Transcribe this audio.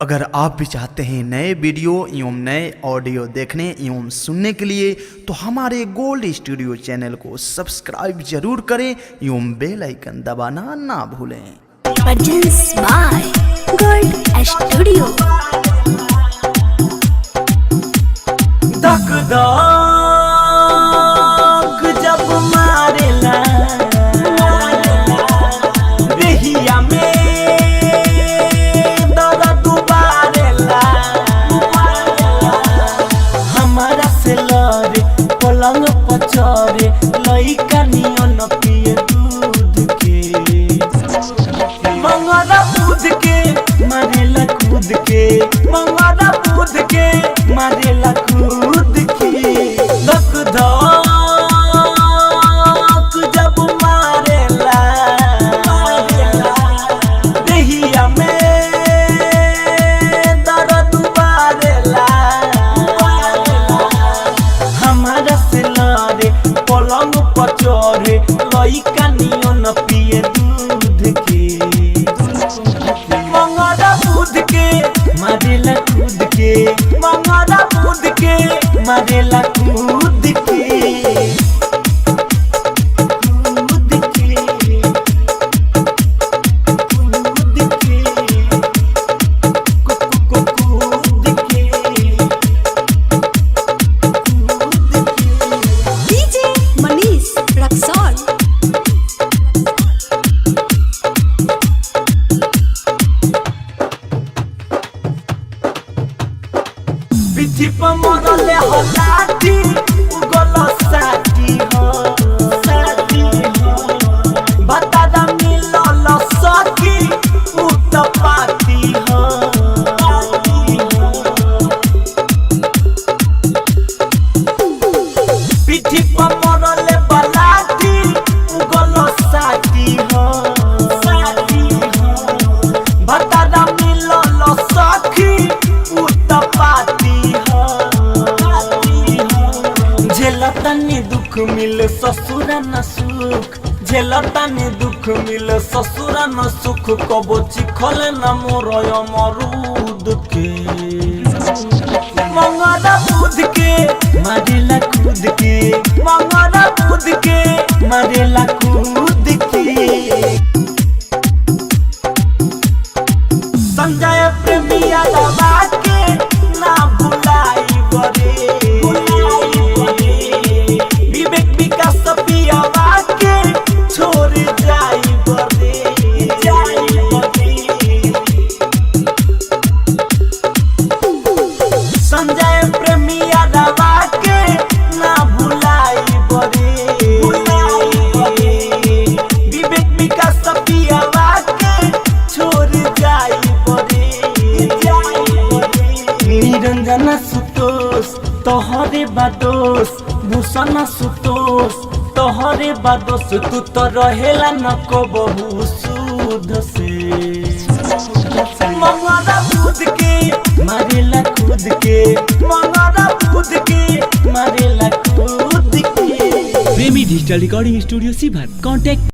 अगर आप भी चाहते हैं नए वीडियो एवं नए ऑडियो देखने एवं सुनने के लिए तो हमारे गोल्ड स्टूडियो चैनल को सब्सक्राइब जरूर करें एवं बेल आइकन दबाना ना भूलें। Produced by Gold Studio। धक धक जब मारेला देहिया में दर्द उबारेला, हमारा से लड़े पलंग पचरे लइका नियन पिए दूध के, मंगरा दूध के मारेला कूद के, मंगरा दूध के मारेला कूद के। धक धक जब मारेला देहिया में दर्द उबारेला, हमारा से लड़े पलंग पचरे लइका नियन पिए दूध के, मंगरा दूध के मारेला कूद के, मंगरा दूध के मारेला कूद के। DJ Manish Raksol। पिठी पर मरले हो लाठी उगल साथी हो, साथी हो बता दा मिलल सखी उत पाती हो, पाती हो। पिठी पर मरले बलाठी उगल साथी हो, साथी हो बता दा मिलल सखी उत पाती हो, पाती हो। झेलतानी दुख मिले ससुरा न सुख, झेलतानी दुख मिले ससुरा न सुख, कबो चिखले न मोर अमरूद के, मंगरा दूध के मारेला कूद के, मंगरा दूध के मारेला कूद के। संजय प्रेमिया दबा के ना भुलाई बरे, विवेक विकास पियावा के छोड़ जाई बरे, जाई बरे। संजय प्रेमिया दबा के ना भुलाई बरे, विवेक विकास पियावा के छोड़ जाई बरे, जाई बरे। निरंजन सुतोष तोहरे बादोस, भूषण सुतोष तोहरे बादोस, तू तो रहेला न को बहु सुध से, मंगरा दूध के मारेला कूद के, मंगरा दूध के मारेला कूद के। प्रेमी डिजिटल रिकॉर्डिंग स्टूडियो सीभर कॉन्टैक्ट